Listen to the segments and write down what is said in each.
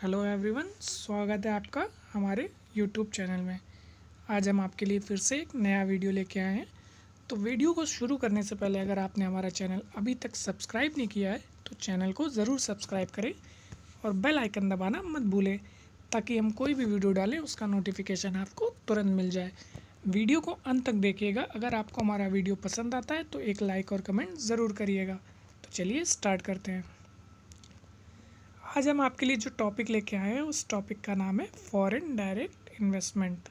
Hello everyone, स्वागत है आपका हमारे यूट्यूब चैनल में। आज हम आपके लिए फिर से एक नया वीडियो लेके आए हैं। तो वीडियो को शुरू करने से पहले अगर आपने हमारा चैनल अभी तक सब्सक्राइब नहीं किया है तो चैनल को ज़रूर सब्सक्राइब करें और बेल आइकन दबाना मत भूलें, ताकि हम कोई भी वीडियो डालें उसका नोटिफिकेशन आपको तुरंत मिल जाए। वीडियो को अंत तक देखिएगा। अगर आपको हमारा वीडियो पसंद आता है तो एक लाइक और कमेंट ज़रूर करिएगा। तो चलिए स्टार्ट करते हैं। आज हम आपके लिए जो टॉपिक लेके आए हैं उस टॉपिक का नाम है foreign direct investment.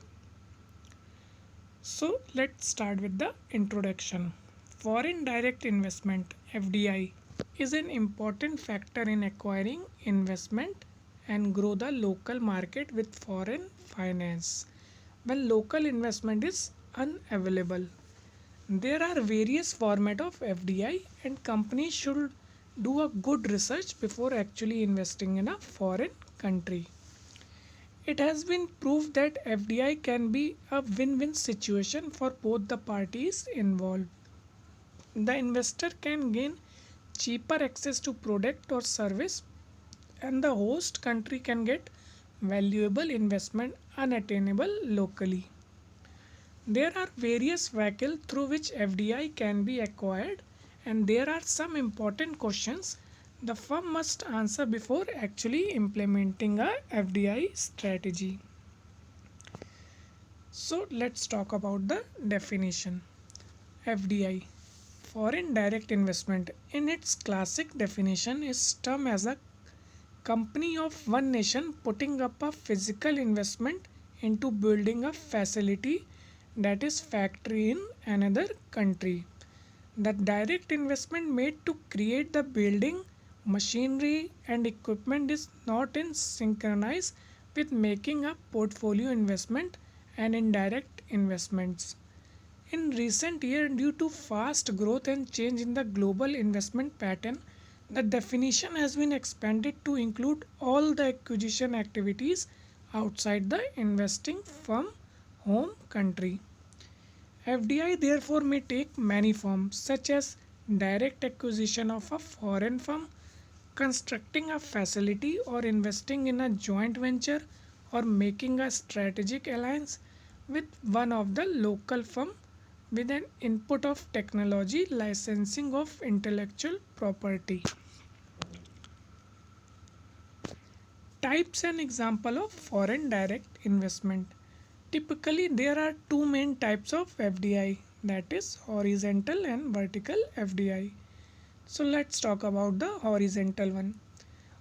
So let's start with the introduction. Foreign direct investment (FDI) is an important factor in acquiring investment and grow the local market with foreign finance when local investment is unavailable. There are various formats of FDI and companies should do a good research before actually investing in a foreign country. It has been proved that FDI can be a win-win situation for both the parties involved. The investor can gain cheaper access to product or service, and the host country can get valuable investment unattainable locally. There are various vehicles through which FDI can be acquired, and there are some important questions the firm must answer before actually implementing a FDI strategy. So let's talk about the definition. FDI, Foreign Direct Investment, in its classic definition is termed as a company of one nation putting up a physical investment into building a facility, that is factory, in another country. The direct investment made to create the building, machinery and equipment is not in synchronized with making a portfolio investment and indirect investments. In recent years, due to fast growth and change in the global investment pattern, the definition has been expanded to include all the acquisition activities outside the investing firm home country. FDI therefore may take many forms, such as direct acquisition of a foreign firm, constructing a facility, or investing in a joint venture, or making a strategic alliance with one of the local firm with an input of technology licensing of intellectual property. Types and example of foreign direct investment. Typically, there are two main types of FDI, that is horizontal and vertical FDI. So let's talk about the horizontal one.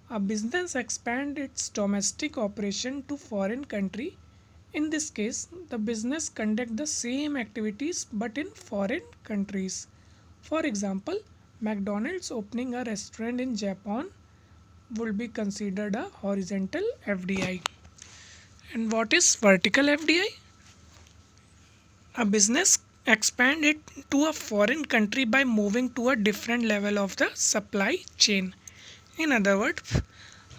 A business expand its domestic operation to foreign country. In this case, the business conduct the same activities but in foreign countries. For example, McDonald's opening a restaurant in Japan would be considered a horizontal FDI. And what is vertical FDI? A business expand it to a foreign country by moving to a different level of the supply chain. In other words,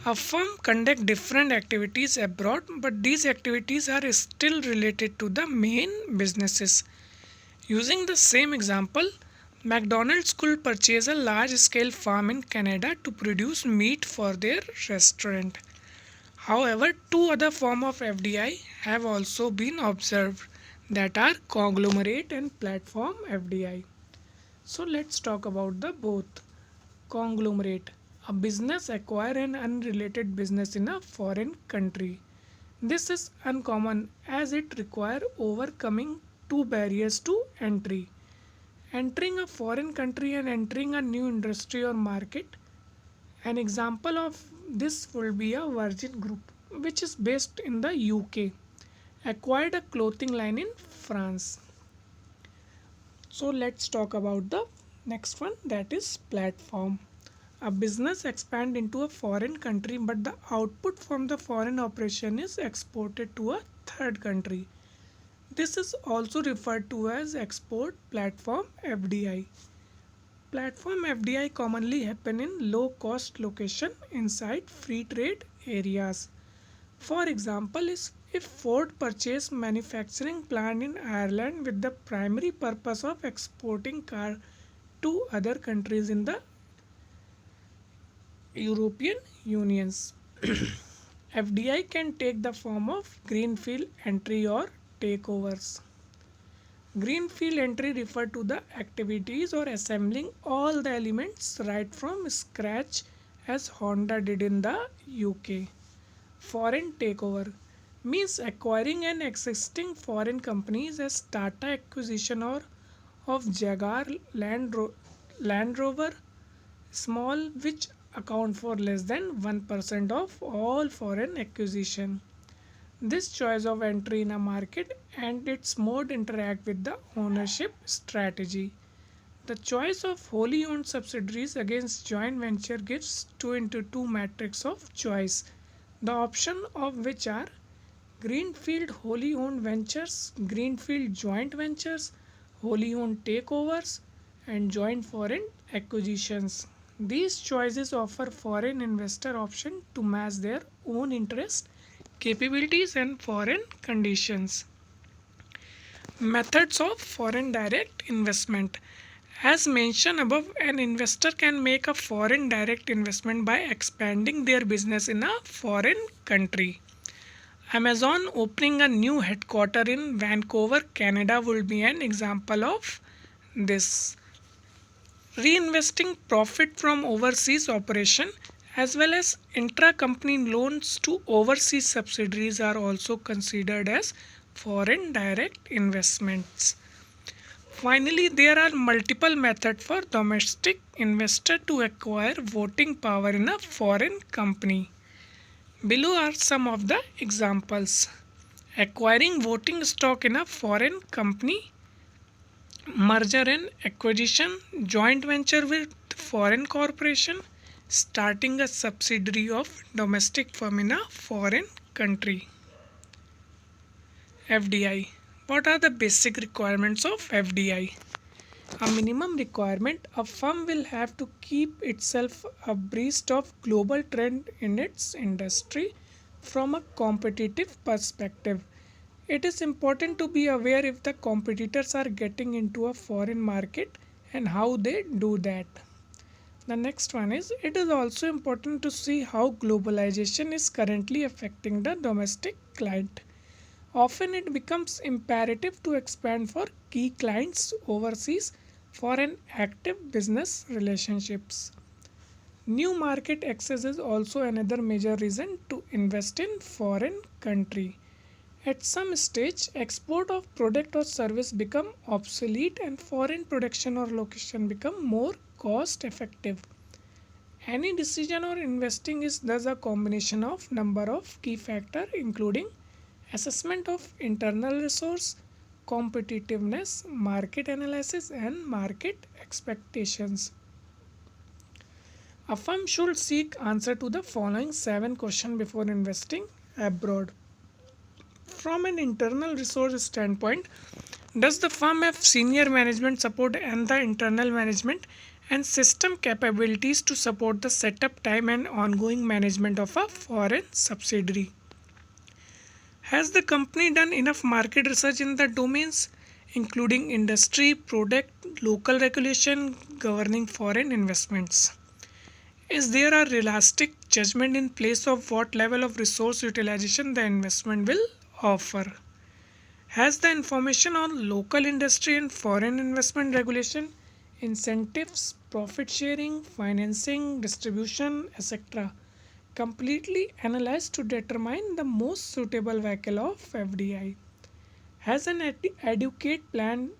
a firm conduct different activities abroad, but these activities are still related to the main businesses. Using the same example, McDonald's could purchase a large scale farm in Canada to produce meat for their restaurant. However, two other forms of FDI have also been observed, that are conglomerate and platform FDI. So let's talk about the both. Conglomerate. A business acquire an unrelated business in a foreign country. This is uncommon as it requires overcoming two barriers to entry: entering a foreign country and entering a new industry or market. An example of this will be a Virgin Group, which is based in the UK, acquired a clothing line in France. So let's talk about the next one, that is platform. A business expand into a foreign country, but the output from the foreign operation is exported to a third country. This is also referred to as export platform FDI. Platform FDI commonly happen in low cost location inside free trade areas. For example, if Ford purchased manufacturing plant in Ireland with the primary purpose of exporting car to other countries in the European Unions. FDI can take the form of greenfield entry or takeovers. Greenfield entry refer to the activities or assembling all the elements right from scratch as Honda did in the UK. Foreign takeover means acquiring an existing foreign companies as Tata acquisition or of Jaguar Land Rover small which account for less than 1% of all foreign acquisition. This choice of entry in a market and its mode interact with the ownership strategy. The choice of wholly owned subsidiaries against joint venture gives 2 into 2 matrix of choice, the option of which are greenfield wholly owned ventures, greenfield joint ventures, wholly owned takeovers, and joint foreign acquisitions. These choices offer foreign investor option to match their own interest, capabilities, and foreign conditions. Methods of foreign direct investment. As mentioned above, an investor can make a foreign direct investment by expanding their business in a foreign country. Amazon opening a new headquarter in Vancouver, Canada will be an example of this. Reinvesting profit from overseas operation as well as intra-company loans to overseas subsidiaries are also considered as foreign direct investments. Finally, there are multiple methods for domestic investor to acquire voting power in a foreign company. Below are some of the examples. Acquiring voting stock in a foreign company, merger and acquisition, joint venture with foreign corporation, starting a subsidiary of domestic firm in a foreign country. FDI. What are the basic requirements of FDI? A minimum requirement, a firm will have to keep itself abreast of global trend in its industry from a competitive perspective. It is important to be aware if the competitors are getting into a foreign market and how they do that. The next one is it is also important to see how globalization is currently affecting the domestic client. Often it becomes imperative to expand for key clients overseas for an active business relationships. New market access is also another major reason to invest in foreign country. At some stage, export of product or service become obsolete and foreign production or location become more cost effective. Any decision or investing is thus a combination of number of key factors including assessment of internal resource, competitiveness, market analysis and market expectations. A firm should seek answer to the following 7 questions before investing abroad. From an internal resource standpoint, does the firm have senior management support and the internal management and system capabilities to support the setup time and ongoing management of a foreign subsidiary? Has the company done enough market research in the domains including industry, product, local regulation governing foreign investments? Is there a realistic judgment in place of what level of resource utilization the investment will offer? Has the information on local industry and foreign investment regulation, incentives, profit sharing, financing, distribution, etc., completely analyzed to determine the most suitable vehicle of FDI? Has an adequate plan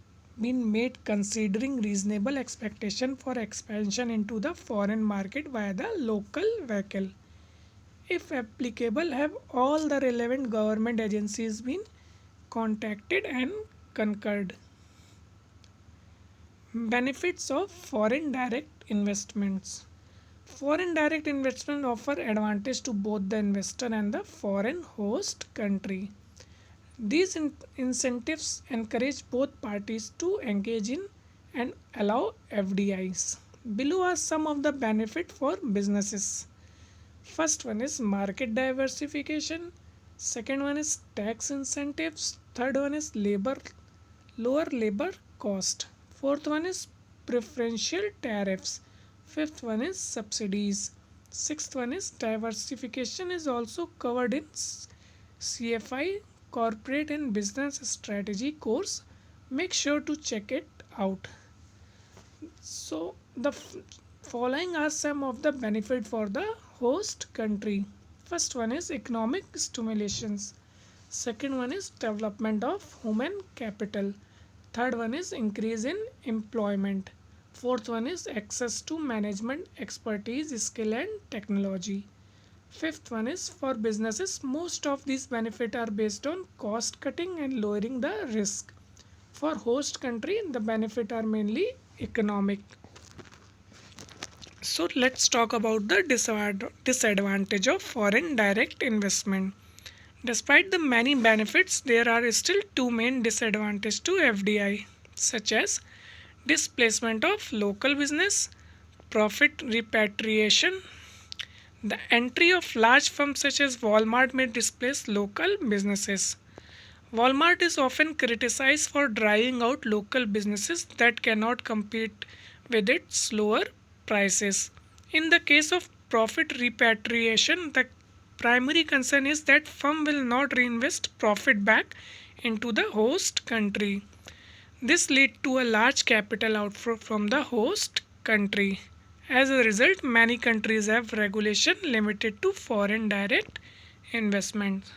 been made considering reasonable expectation for expansion into the foreign market via the local vehicle? If applicable, have all the relevant government agencies been contacted and concurred? Benefits of foreign direct investments. Foreign direct investment offer advantage to both the investor and the foreign host country. These incentives encourage both parties to engage in and allow FDIs. Below are some of the benefits for businesses. First one is market diversification. Second one is tax incentives. Third one is lower labor cost. Fourth one is preferential tariffs. Fifth one is subsidies. Sixth one is diversification is also covered in CFI corporate and business strategy course. Make sure to check it out. So the following are some of the benefit for the host country. First one is economic stimulations. Second one is development of human capital. Third one is increase in employment. Fourth one is access to management expertise, skill and technology. Fifth one is for businesses. Most of these benefits are based on cost cutting and lowering the risk. For host country, the benefits are mainly economic. So let's talk about the disadvantage of foreign direct investment. Despite the many benefits, there are still two main disadvantages to FDI, such as displacement of local business, profit repatriation. The entry of large firms such as Walmart may displace local businesses. Walmart is often criticized for driving out local businesses that cannot compete with its lower prices. In the case of profit repatriation, the primary concern is that firm will not reinvest profit back into the host country. This leads to a large capital outflow from the host country. As a result, many countries have regulation limited to foreign direct investments.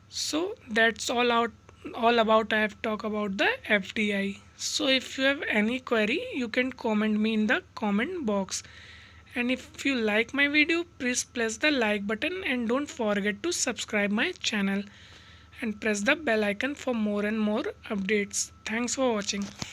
So that's all about I have talked about the FDI. So if you have any query, you can comment me in the comment box. And if you like my video, please press the like button and don't forget to subscribe my channel and press the bell icon for more and more updates. Thanks for watching.